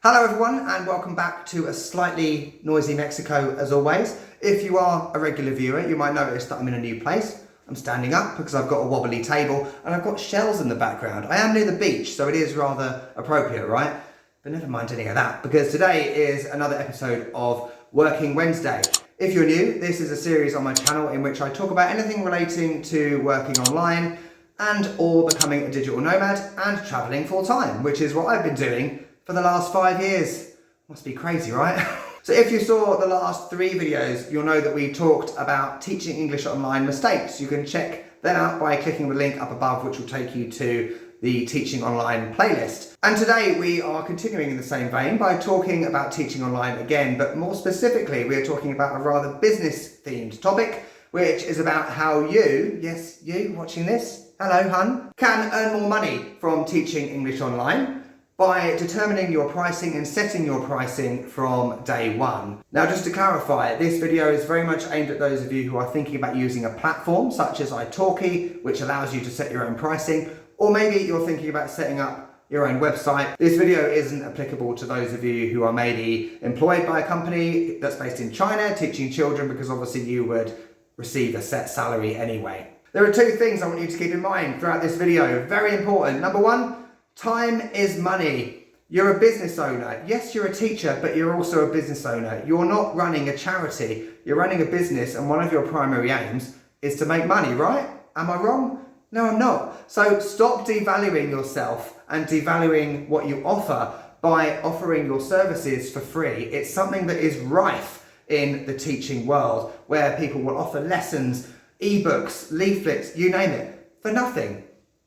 Hello everyone and welcome back to a slightly noisy Mexico as always. If you are a regular viewer, you might notice that I'm in a new place. I'm standing up because I've got a wobbly table and I've got shells in the background. I am near the beach, so it is rather appropriate, right? But never mind any of that, because today is another episode of Working Wednesday. If you're new, this is a series on my channel in which I talk about anything relating to working online and or becoming a digital nomad and traveling full time, which is what I've been doing for the last 5 years. Must be crazy, right? So if you saw the last 3 videos, you'll know that we talked about teaching English online mistakes. You can check them out by clicking the link up above, which will take you to the Teaching Online playlist. And today we are continuing in the same vein by talking about teaching online again, but more specifically, we are talking about a rather business-themed topic, which is about how you, yes, you watching this, hello hun, can earn more money from teaching English online by determining your pricing and setting your pricing from day one. Now, just to clarify, this video is very much aimed at those of you who are thinking about using a platform such as italki, which allows you to set your own pricing, or maybe you're thinking about setting up your own website. This video isn't applicable to those of you who are maybe employed by a company that's based in China, teaching children, because obviously you would receive a set salary anyway. There are 2 things I want you to keep in mind throughout this video, very important. Number 1, time is money. You're a business owner. Yes, you're a teacher, but you're also a business owner. You're not running a charity. You're running a business, and one of your primary aims is to make money, right? Am I wrong? No, I'm not. So stop devaluing yourself and devaluing what you offer by offering your services for free. It's something that is rife in the teaching world, where people will offer lessons, ebooks, leaflets, you name it, for nothing.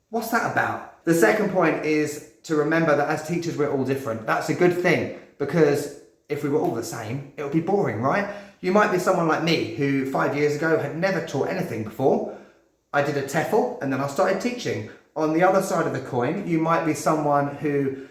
What's that about? The second point is to remember that as teachers, we're all different. That's a good thing, because if we were all the same, it would be boring, right? You might be someone like me who 5 years ago had never taught anything before. I did a TEFL and then I started teaching. On the other side of the coin, you might be someone who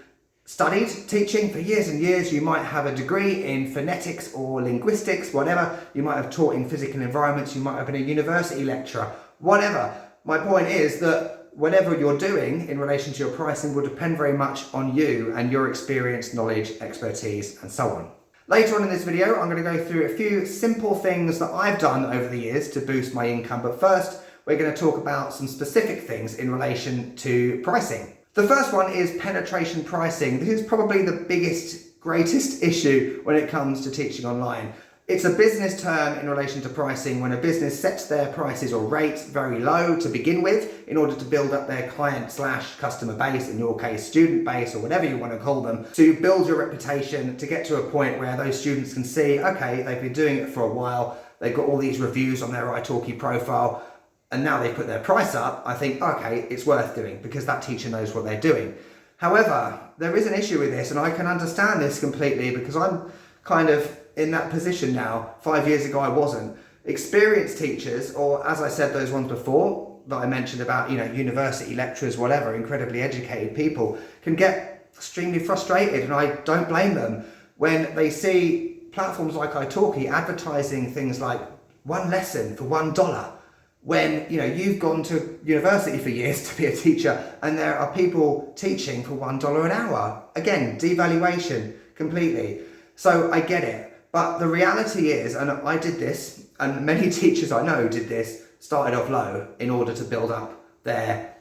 studied teaching for years and years. You might have a degree in phonetics or linguistics, whatever. You might have taught in physical environments. You might have been a university lecturer, whatever. My point is that whatever you're doing in relation to your pricing will depend very much on you and your experience, knowledge, expertise, and so on. Later on in this video, I'm going to go through a few simple things that I've done over the years to boost my income. But first, we're going to talk about some specific things in relation to pricing. The first one is penetration pricing. This is probably the biggest, greatest issue when it comes to teaching online. It's a business term in relation to pricing when a business sets their prices or rates very low to begin with in order to build up their client/customer base, in your case student base or whatever you want to call them, to build your reputation, to get to a point where those students can see, okay, they've been doing it for a while, they've got all these reviews on their italki profile, and now they put their price up. I think, okay, it's worth doing because that teacher knows what they're doing. However, there is an issue with this, and I can understand this completely because I'm kind of in that position now. 5 years ago I wasn't. Experienced teachers, or as I said, those ones before that I mentioned about, university lecturers, whatever, incredibly educated people, can get extremely frustrated, and I don't blame them when they see platforms like italki advertising things like 1 lesson for $1, when you've gone to university for years to be a teacher and there are people teaching for $1 an hour. Again, devaluation completely. So I get it. But the reality is, and I did this, and many teachers I know did this, started off low in order to build up their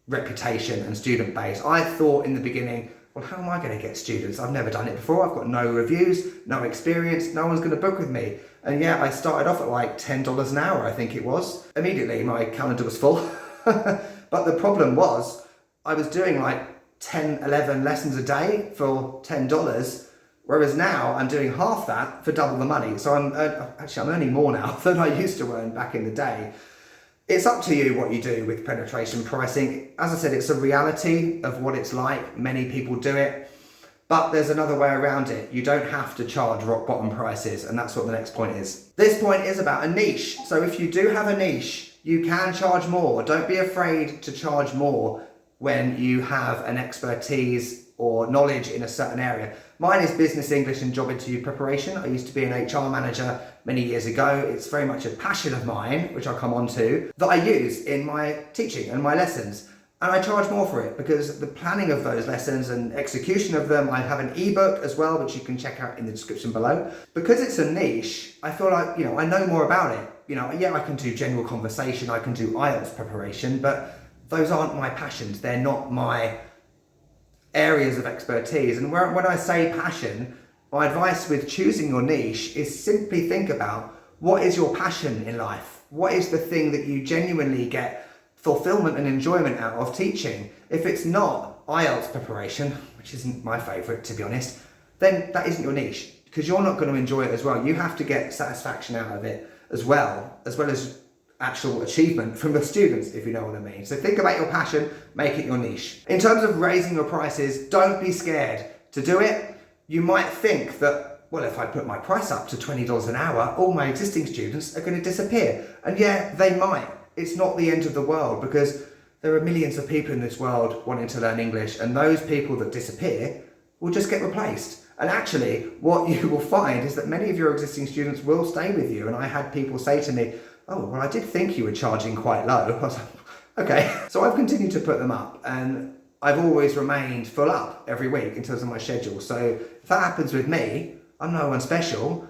reputation and student base. I thought in the beginning, well, how am I going to get students? I've never done it before. I've got no reviews, no experience. No one's going to book with me. And yeah, I started off at like $10 an hour, I think it was. Immediately, my calendar was full. But the problem was, I was doing like 10, 11 lessons a day for $10. Whereas now I'm doing half that for double the money. So I'm earning more now than I used to earn back in the day. It's up to you what you do with penetration pricing. As I said, it's a reality of what it's like. Many people do it, but there's another way around it. You don't have to charge rock bottom prices, and that's what the next point is. This point is about a niche. So if you do have a niche, you can charge more. Don't be afraid to charge more when you have an expertise or knowledge in a certain area. Mine is business English and job interview preparation. I used to be an HR manager many years ago. It's very much a passion of mine, which I'll come on to, that I use in my teaching and my lessons. And I charge more for it because the planning of those lessons and execution of them, I have an ebook as well, which you can check out in the description below. Because it's a niche, I feel like, I know more about it. Yeah, I can do general conversation, I can do IELTS preparation, but those aren't my passions. They're not my areas of expertise. And when I say passion, my advice with choosing your niche is simply think about what is your passion in life? What is the thing that you genuinely get fulfillment and enjoyment out of teaching? If it's not IELTS preparation, which isn't my favourite to be honest, then that isn't your niche because you're not going to enjoy it as well. You have to get satisfaction out of it as well as actual achievement from the students, if you know what I mean. So think about your passion, make it your niche. In terms of raising your prices, don't be scared to do it. You might think that, well, if I put my price up to $20 an hour, all my existing students are going to disappear. And yeah, they might. It's not the end of the world because there are millions of people in this world wanting to learn English, and those people that disappear will just get replaced. And actually, what you will find is that many of your existing students will stay with you. And I had people say to me, oh, well, I did think you were charging quite low. I was like, okay. So I've continued to put them up, and I've always remained full up every week in terms of my schedule. So if that happens with me, I'm no one special,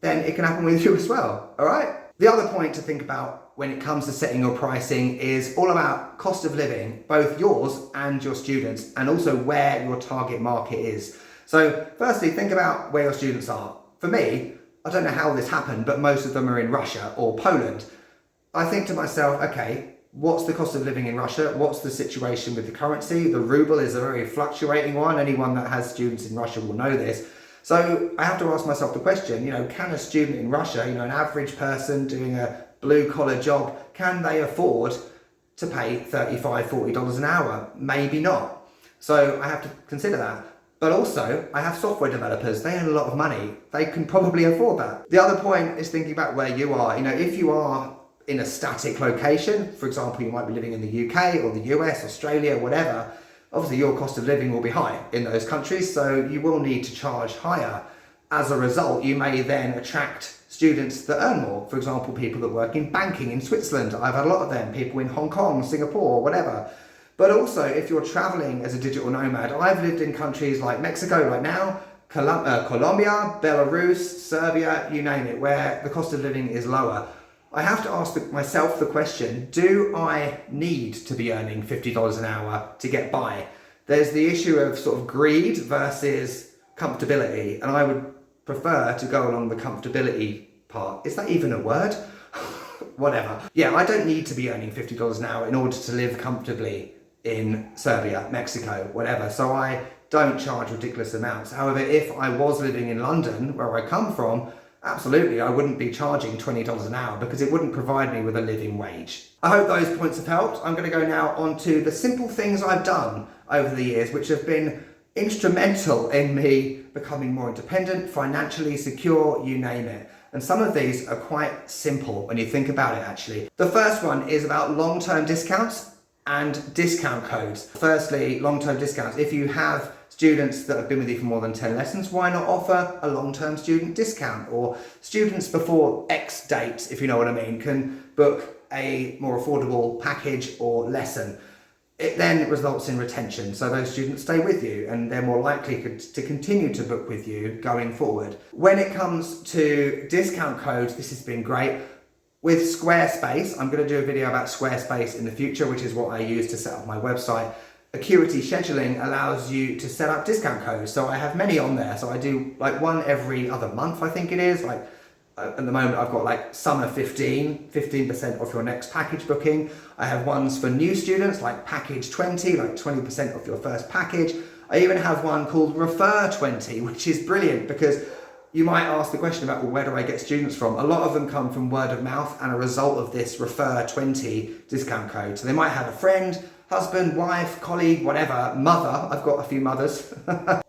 then it can happen with you as well, all right? The other point to think about when it comes to setting your pricing is all about cost of living, both yours and your students, and also where your target market is. So firstly, think about where your students are. For me, I don't know how this happened, but most of them are in Russia or Poland. I think to myself, okay, what's the cost of living in Russia? What's the situation with the currency? The ruble is a very fluctuating one. Anyone that has students in Russia will know this. So I have to ask myself the question, can a student in Russia, an average person doing a blue collar job, can they afford to pay $35, $40 an hour? Maybe not. So I have to consider that. But also, I have software developers, they earn a lot of money. They can probably afford that. The other point is thinking about where you are. If you are in a static location, for example, you might be living in the UK or the US, Australia, whatever, obviously your cost of living will be high in those countries, so you will need to charge higher. As a result, you may then attract students that earn more. For example, people that work in banking in Switzerland. I've had a lot of them, people in Hong Kong, Singapore, whatever. But also, if you're traveling as a digital nomad, I've lived in countries like Mexico right now, Colombia, Belarus, Serbia, you name it, where the cost of living is lower. I have to ask myself the question, do I need to be earning $50 an hour to get by? There's the issue of sort of greed versus comfortability, and I would prefer to go along the comfortability part. Is that even a word? Whatever. Yeah, I don't need to be earning $50 an hour in order to live comfortably in Serbia, Mexico, whatever. So I don't charge ridiculous amounts. However, if I was living in London, where I come from, absolutely, I wouldn't be charging $20 an hour because it wouldn't provide me with a living wage. I hope those points have helped. I'm going to go now on to the simple things I've done over the years, which have been instrumental in me becoming more independent, financially secure, you name it. And some of these are quite simple when you think about it, actually. The first one is about long-term discounts and discount codes. Firstly, long-term discounts. If you have students that have been with you for more than 10 lessons, why not offer a long-term student discount? Or students before X dates, if you know what I mean, can book a more affordable package or lesson. It then results in retention, so those students stay with you and they're more likely to continue to book with you going forward. When it comes to discount codes, this has been great. With Squarespace, I'm going to do a video about Squarespace in the future, which is what I use to set up my website. Acuity scheduling allows you to set up discount codes, so I have many on there. So I do like one every other month, I think it is. Like at the moment I've got like summer 15% off your next package booking. I have ones for new students like package 20, like 20% off your first package. I even have one called refer 20, which is brilliant because you might ask the question about, well, where do I get students from? A lot of them come from word of mouth and a result of this refer 20 discount code. So they might have a friend, husband, wife, colleague, whatever, mother, I've got a few mothers,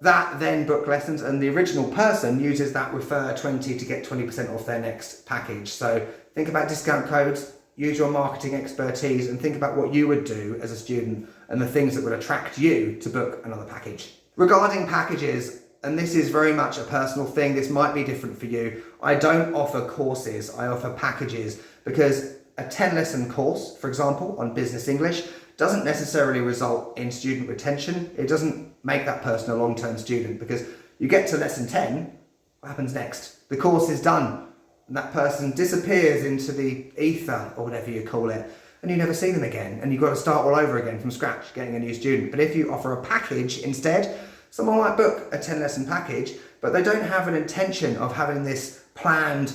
that then book lessons, and the original person uses that refer 20 to get 20% off their next package. So think about discount codes, use your marketing expertise, and think about what you would do as a student and the things that would attract you to book another package. Regarding packages, and this is very much a personal thing, this might be different for you, I don't offer courses, I offer packages, because a 10 lesson course, for example, on business English, doesn't necessarily result in student retention. It doesn't make that person a long-term student, because you get to lesson 10, what happens next? The course is done, and that person disappears into the ether, or whatever you call it, and you never see them again, and you've got to start all over again from scratch, getting a new student. But if you offer a package instead, someone might book a 10-lesson package, but they don't have an intention of having this planned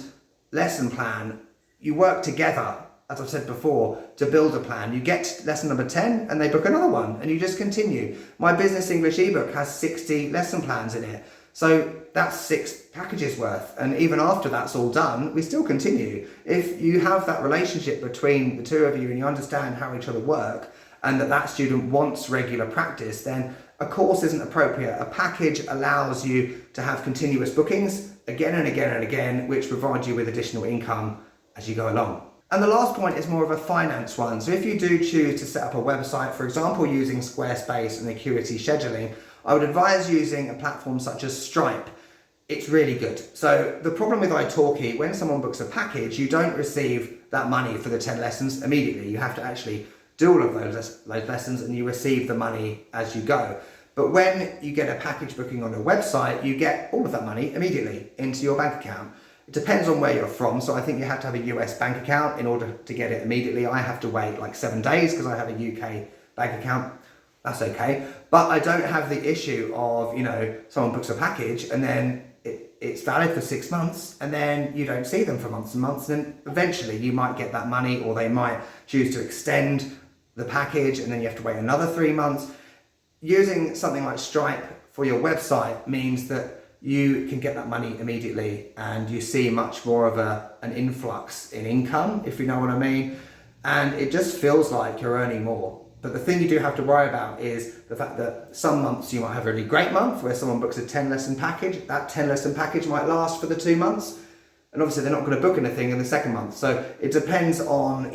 lesson plan. You work together, as I've said before, to build a plan. You get to lesson number 10 and they book another one, and you just continue. My Business English ebook has 60 lesson plans in it. So that's 6 packages worth. And even after that's all done, we still continue. If you have that relationship between the two of you and you understand how each other work, and that student wants regular practice, then a course isn't appropriate. A package allows you to have continuous bookings again and again and again, which provide you with additional income as you go along. And the last point is more of a finance one. So if you do choose to set up a website, for example, using Squarespace and Acuity Scheduling, I would advise using a platform such as Stripe. It's really good. So the problem with italki, when someone books a package, you don't receive that money for the 10 lessons immediately. You have to actually do all of those lessons, and you receive the money as you go. But when you get a package booking on a website, you get all of that money immediately into your bank account. It depends on where you're from, so I think you have to have a US bank account in order to get it immediately. I have to wait like 7 days because I have a UK bank account. That's okay. But I don't have the issue of, someone books a package and then it's valid for 6 months, and then you don't see them for months and months, and then eventually you might get that money, or they might choose to extend the package and then you have to wait another 3 months. Using something like Stripe for your website means that you can get that money immediately, and you see much more of an influx in income, if you know what I mean. And it just feels like you're earning more. But the thing you do have to worry about is the fact that some months you might have a really great month where someone books a 10-lesson package. That 10-lesson package might last for the 2 months, and obviously they're not going to book anything in the second month. So it depends on,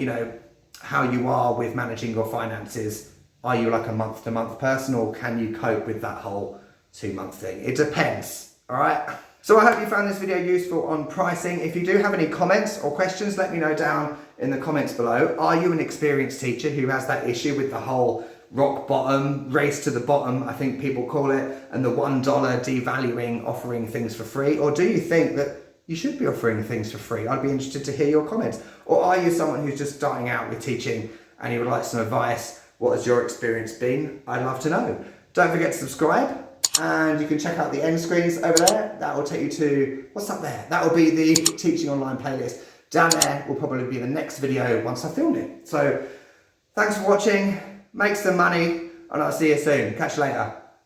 how you are with managing your finances. Are you like a month-to-month person, or can you cope with that whole 2-month thing? It depends, all right? So I hope you found this video useful on pricing. If you do have any comments or questions, let me know down in the comments below. Are you an experienced teacher who has that issue with the whole rock bottom, race to the bottom, I think people call it, and the $1 devaluing offering things for free? Or do you think that you should be offering things for free? I'd be interested to hear your comments. Or are you someone who's just starting out with teaching and you would like some advice? What has your experience been? I'd love to know. Don't forget to subscribe, and you can check out the end screens over there. That will take you to, what's up there? That will be the Teaching Online playlist. Down there will probably be the next video once I filmed it. So thanks for watching, make some money, and I'll see you soon. Catch you later.